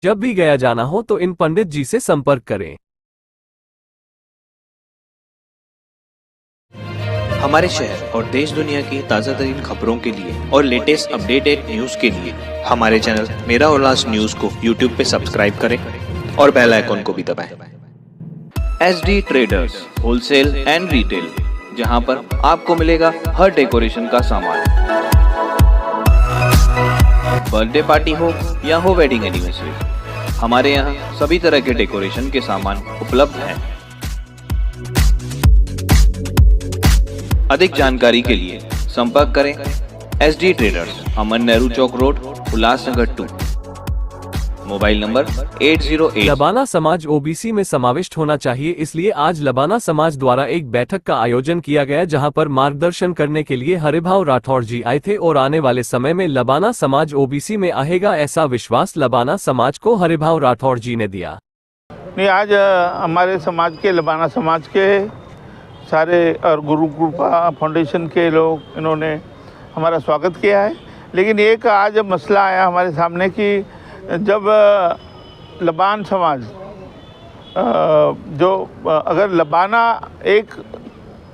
जब भी गया जाना हो तो इन पंडित जी से संपर्क करें। हमारे शहर और देश दुनिया की ताज़ा तरीन खबरों के लिए और लेटेस्ट अपडेटेड न्यूज़ के लिए हमारे चैनल मेरा उल्लास न्यूज़ को यूट्यूब पे सब्सक्राइब करें और बेल आइकॉन को भी दबाएं। SD traders wholesale and retail, जहां पर आपको मिलेगा हर डेकोरेशन का सामान। बर्थडे पार्टी हो या हो वेडिंग एनिवर्सरी, हमारे यहाँ सभी तरह के डेकोरेशन के सामान उपलब्ध हैं। अधिक जानकारी के लिए संपर्क करें SD traders, Aman Nehru Chowk road, Ulhasnagar 2। Mobile number 808। Labana समाज OBC में समाविष्ट होना चाहिए, इसलिए आज लबाना समाज द्वारा एक बैठक का आयोजन किया गया, जहां पर मार्गदर्शन करने के लिए हरिभाव राठौड़ जी आए थे और आने वाले समय में लबाना समाज OBC में आएगा, ऐसा विश्वास लबाना समाज को हरिभाव राठौड़ जी ने दिया। नहीं, आज हमारे समाज के लबाना समाज के सारे और गुरु कृपा फाउंडेशन के लोग इन्होंने हमारा स्वागत किया है। लेकिन एक आज मसला आया हमारे सामने कि जब लबान समाज जो अगर लबाना एक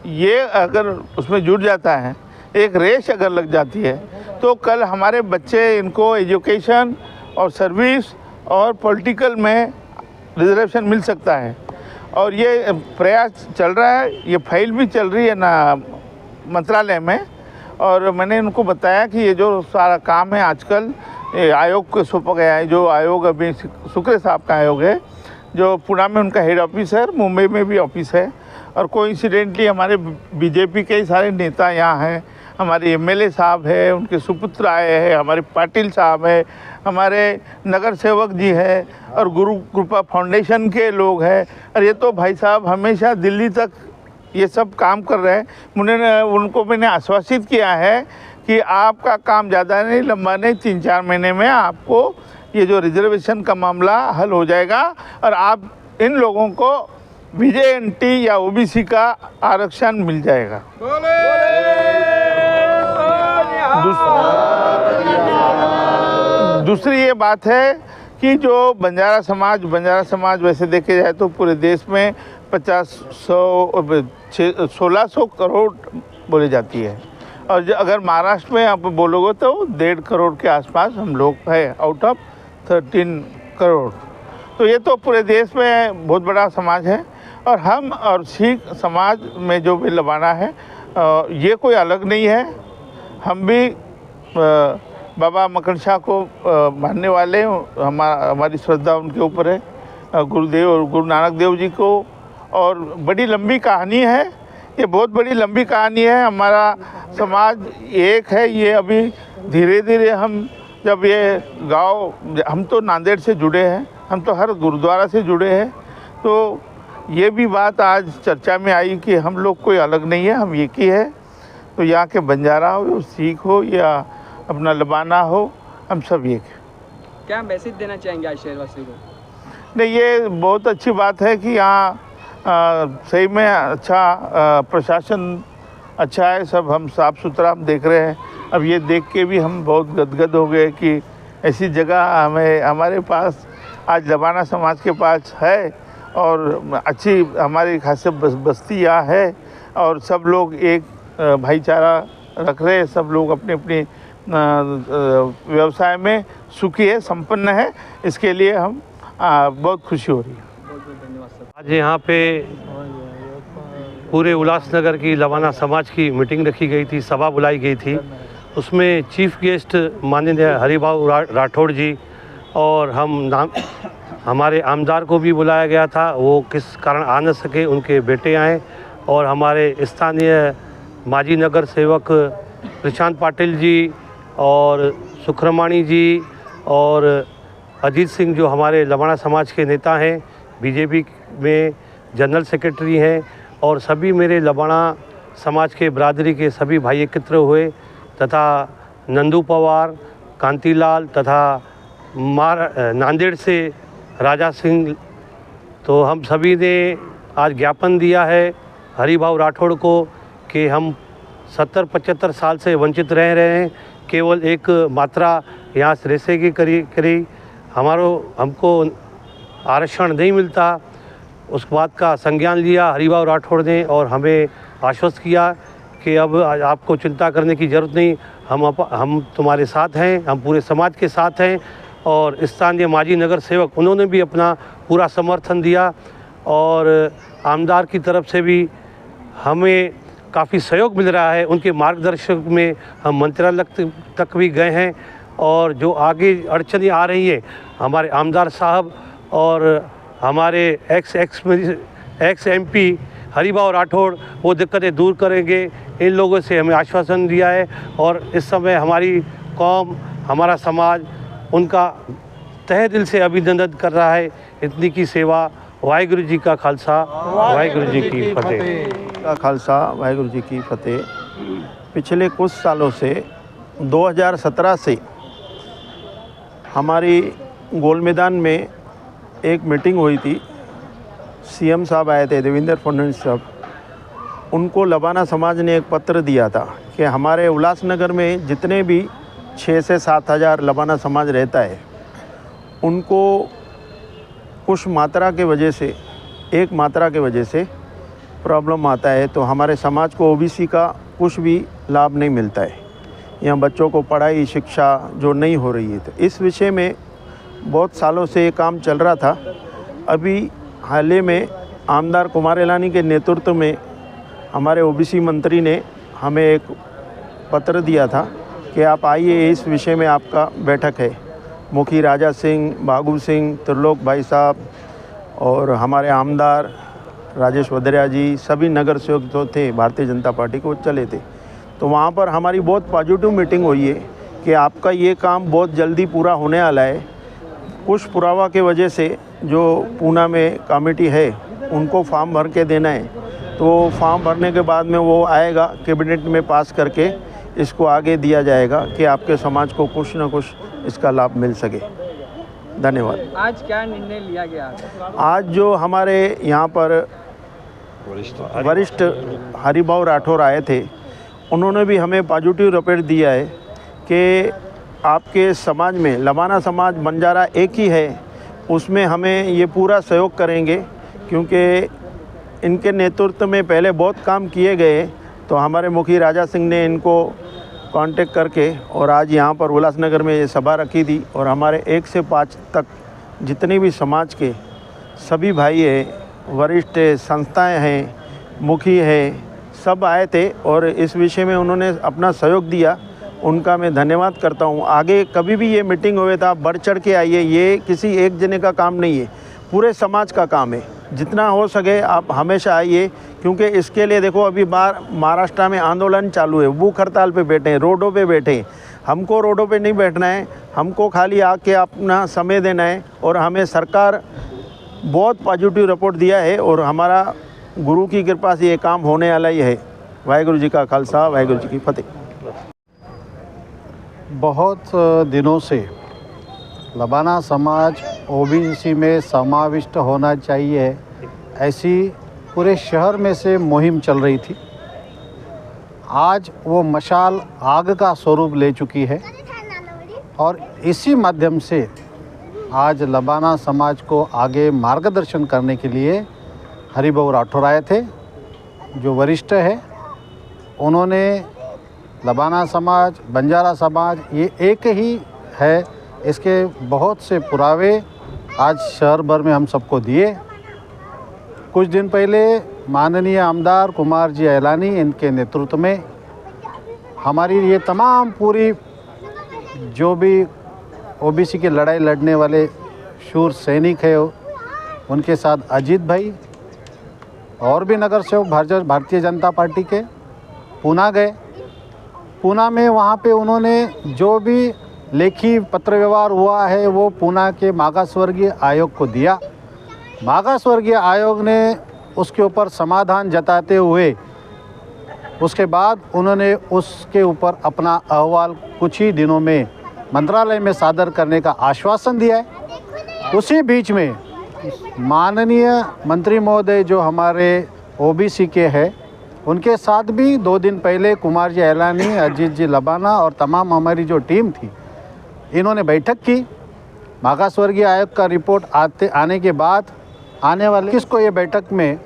ये अगर उसमें जुड़ जाता है, एक रेस अगर लग जाती है, तो कल हमारे बच्चे इनको एजुकेशन और सर्विस और पॉलिटिकल में रिजर्वेशन मिल सकता है। और ये प्रयास चल रहा है, ये फाइल भी चल रही है ना मंत्रालय में। और मैंने उनको बताया कि ये जो सारा काम है आजकल आयोग को सौंपा गया है, जो आयोग अभी शुक्र साहब का आयोग है, जो पुणे में उनका हेड ऑफिस है, मुंबई में भी ऑफिस है। और कोइंसिडेंटली हमारे बीजेपी के सारे नेता यहाँ हैं, हमारे MLA साहब है, उनके सुपुत्र आए हैं, हमारे पाटिल साहब है, हमारे नगर सेवक जी है और गुरु कृपा फाउंडेशन के लोग हैं। और ये तो भाई साहब हमेशा दिल्ली तक ये सब काम कर रहे हैं। उनको मैंने आश्वासित किया है कि आपका काम ज़्यादा नहीं, लंबा नहीं, 3-4 महीने में आपको ये जो रिजर्वेशन का मामला हल हो जाएगा और आप इन लोगों को VJNT या OBC का आरक्षण मिल जाएगा। दूसरी ये बात है कि जो बंजारा समाज वैसे देखे जाए तो पूरे देश में 1600 करोड़ बोली जाती है। और अगर महाराष्ट्र में आप बोलोगे तो 1.5 करोड़ के आसपास हम लोग है, आउट ऑफ 13 करोड़। तो ये तो पूरे देश में बहुत बड़ा समाज है। और हम और सिख समाज में जो भी लबाना है, ये कोई अलग नहीं है। हम भी बाबा मक्कड़ शाह को मानने वाले, हमारी श्रद्धा उनके ऊपर है, गुरुदेव और गुरु नानक देव जी को। और बड़ी लंबी कहानी है, ये बहुत बड़ी लंबी कहानी है। हमारा समाज एक है, ये अभी धीरे धीरे हम जब ये गांव, हम तो नांदेड़ से जुड़े हैं, हम तो हर गुरुद्वारा से जुड़े हैं, तो ये भी बात आज चर्चा में आई कि हम लोग कोई अलग नहीं है, हम एक ही है। तो यहाँ के बंजारा हो, सिख हो या अपना लबाना हो, हम सब एक है। क्या मैसेज देना चाहेंगे आज शहरवासियों को? नहीं, ये बहुत अच्छी बात है कि यहाँ सही में अच्छा प्रशासन अच्छा है, सब हम साफ़ सुथरा हम देख रहे हैं। अब ये देख के भी हम बहुत गदगद हो गए कि ऐसी जगह हमें हमारे पास आज लबाना समाज के पास है और अच्छी हमारी खास बस्ती यहाँ है और सब लोग एक भाईचारा रख रहे हैं, सब लोग अपने अपने व्यवसाय में सुखी है, संपन्न है। इसके लिए हम बहुत खुशी हो रही है। बहुत बहुत धन्यवाद सर। आज यहाँ पे पूरे उल्लासनगर की लबाना समाज की मीटिंग रखी गई थी, सभा बुलाई गई थी। उसमें चीफ गेस्ट माननीय हरिभाव राठौड़ जी और हमारे आमदार को भी बुलाया गया था, वो किस कारण आ न सके, उनके बेटे आए। और हमारे स्थानीय माजी नगर सेवक प्रशांत पाटिल जी और सुखरमाणी जी और अजीत सिंह जो हमारे लबाना समाज के नेता हैं, बीजेपी में जनरल सेक्रेटरी हैं, और सभी मेरे लबाना समाज के बरादरी के सभी भाई एकत्र हुए, तथा नंदू पवार, कांतीलाल तथा नांदेड़ से राजा सिंह। तो हम सभी ने आज ज्ञापन दिया है हरिभाव राठौड़ को कि हम 70-75 साल से वंचित रह रहे हैं। केवल एक मात्रा यहाँ रेसे की करी हमको आरक्षण नहीं मिलता, उस बात का संज्ञान लिया हरिभाऊ राठौड़ ने और हमें आश्वस्त किया कि अब आपको चिंता करने की ज़रूरत नहीं, हम तुम्हारे साथ हैं, हम पूरे समाज के साथ हैं। और स्थानीय माजी नगर सेवक उन्होंने भी अपना पूरा समर्थन दिया और आमदार की तरफ से भी हमें काफ़ी सहयोग मिल रहा है। उनके मार्गदर्शक में हम मंत्रालय तक भी गए हैं और जो आगे अड़चनें आ रही हैं हमारे आमदार साहब और हमारे एक्स MP हरिभाऊ राठौड़ वो दिक्कतें दूर करेंगे, इन लोगों से हमें आश्वासन दिया है। और इस समय हमारी कौम, हमारा समाज उनका तहे दिल से अभिनंदन कर रहा है। इतनी की सेवा। वाहिगुरु जी का खालसा, वाहिगुरु जी की फतेह। का खालसा, वाहिगुरु जी की फतेह। पिछले कुछ सालों से 2017 से हमारी गोल मैदान में एक मीटिंग हुई थी। CM साहब आए थे, देवेंद्र फडणवीस साहब। उनको लबाना समाज ने एक पत्र दिया था कि हमारे उल्लासनगर में जितने भी 6 से 7 हज़ार लबाना समाज रहता है, उनको कुछ मात्रा के वजह से, एक मात्रा के वजह से प्रॉब्लम आता है, तो हमारे समाज को OBC का कुछ भी लाभ नहीं मिलता है। यहाँ बच्चों को पढ़ाई शिक्षा जो नहीं हो रही है, तो इस विषय में बहुत सालों से ये काम चल रहा था। अभी हाल ही में आमदार कुमार एलानी के नेतृत्व में हमारे OBC मंत्री ने हमें एक पत्र दिया था कि आप आइए, इस विषय में आपका बैठक है। मुखी राजा सिंह, बागू सिंह, त्रिलोक भाई साहब और हमारे आमदार राजेश वदरिया जी, सभी नगर सेवक जो थे भारतीय जनता पार्टी को चले थे। तो वहाँ पर हमारी बहुत पॉजिटिव मीटिंग हुई है कि आपका ये काम बहुत जल्दी पूरा होने वाला है। कुछ पुरावा के वजह से जो पूना में कमेटी है उनको फॉर्म भर के देना है, तो फॉर्म भरने के बाद में वो आएगा, कैबिनेट में पास करके इसको आगे दिया जाएगा कि आपके समाज को कुछ न कुछ इसका लाभ मिल सके। धन्यवाद। आज क्या निर्णय लिया गया? आज जो हमारे यहाँ पर वरिष्ठ हरिभाऊ राठौड़ आए थे, उन्होंने भी हमें पॉजिटिव रिपोर्ट दिया है कि आपके समाज में लबाना समाज बंजारा एक ही है, उसमें हमें ये पूरा सहयोग करेंगे, क्योंकि इनके नेतृत्व में पहले बहुत काम किए गए। तो हमारे मुखी राजा सिंह ने इनको कांटेक्ट करके और आज यहाँ पर उल्लासनगर में ये सभा रखी थी और हमारे 1 से 5 तक जितने भी समाज के सभी भाई हैं, वरिष्ठ संस्थाएं हैं, मुखी हैं, सब आए थे और इस विषय में उन्होंने अपना सहयोग दिया। उनका मैं धन्यवाद करता हूँ। आगे कभी भी ये मीटिंग हुए था, बढ़ चढ़ के आइए, ये किसी एक जने का काम नहीं है, पूरे समाज का काम है। जितना हो सके आप हमेशा आइए, क्योंकि इसके लिए देखो अभी महाराष्ट्र में आंदोलन चालू है, भूख हड़ताल पे बैठे हैं, रोडों पे बैठे हैं। हमको रोडों पे नहीं बैठना है, हमको खाली आके अपना समय देना है। और हमें सरकार बहुत पॉजिटिव रिपोर्ट दिया है और हमारा गुरु की कृपा से ये काम होने वाला ही है। वाहिगुरु जी का खालसा, वाहिगुरु जी की फतेह। बहुत दिनों से लबाना समाज OBC में समाविष्ट होना चाहिए, ऐसी पूरे शहर में से मुहिम चल रही थी। आज वो मशाल आग का स्वरूप ले चुकी है और इसी माध्यम से आज लबाना समाज को आगे मार्गदर्शन करने के लिए हरिभाऊ राठौड़ आए थे, जो वरिष्ठ है। उन्होंने लबाना समाज, बंजारा समाज ये एक ही है, इसके बहुत से पुरावे आज शहर भर में हम सबको दिए। कुछ दिन पहले माननीय आमदार कुमार जी एलानी, इनके नेतृत्व में हमारी ये तमाम पूरी जो भी OBC की लड़ाई लड़ने वाले शूर सैनिक है, उनके साथ अजीत भाई और भी नगर सेवक भारतीय जनता पार्टी के पूना गए। पूना में वहाँ पे उन्होंने जो भी लेखी पत्र व्यवहार हुआ है वो पूना के मागासवर्गीय आयोग को दिया। मागासवर्गीय आयोग ने उसके ऊपर समाधान जताते हुए उसके बाद उन्होंने उसके ऊपर अपना अहवाल कुछ ही दिनों में मंत्रालय में सादर करने का आश्वासन दिया है। उसी बीच में माननीय मंत्री महोदय जो हमारे OBC के हैं, उनके साथ भी 2 दिन पहले कुमार जी एलानी, अजीत जी लबाना और तमाम हमारी जो टीम थी, इन्होंने बैठक की मागासवर्गीय आयोग का रिपोर्ट आने के बाद आने वाले किसको ये बैठक में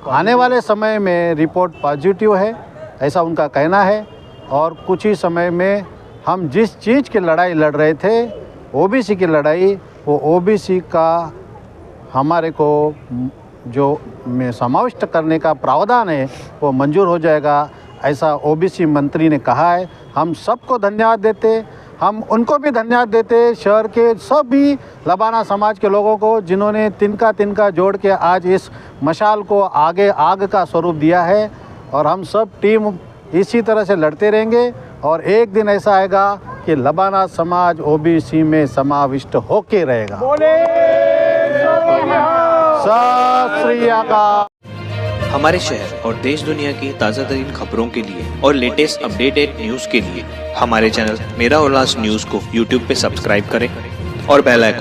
आने वाले समय में रिपोर्ट पॉजिटिव है ऐसा उनका कहना है। और कुछ ही समय में हम जिस चीज़ की लड़ाई लड़ रहे थे ओबीसी की लड़ाई, वो ओबीसी का हमारे को जो में समाविष्ट करने का प्रावधान है वो मंजूर हो जाएगा ऐसा ओबीसी मंत्री ने कहा है। हम सबको धन्यवाद देते, हम उनको भी धन्यवाद देते, शहर के सभी लबाना समाज के लोगों को जिन्होंने तिनका तिनका जोड़ के आज इस मशाल को आगे आग का स्वरूप दिया है। और हम सब टीम इसी तरह से लड़ते रहेंगे और एक दिन ऐसा आएगा कि लबाना समाज ओबीसी में समाविष्ट होके रहेगा। सत श्री अकाल। हमारे शहर और देश दुनिया की ताज़ा तरीन खबरों के लिए और लेटेस्ट अपडेटेड न्यूज़ के लिए हमारे चैनल मेरा उल्लास न्यूज़ को यूट्यूब पे सब्सक्राइब करें और बेल आइकन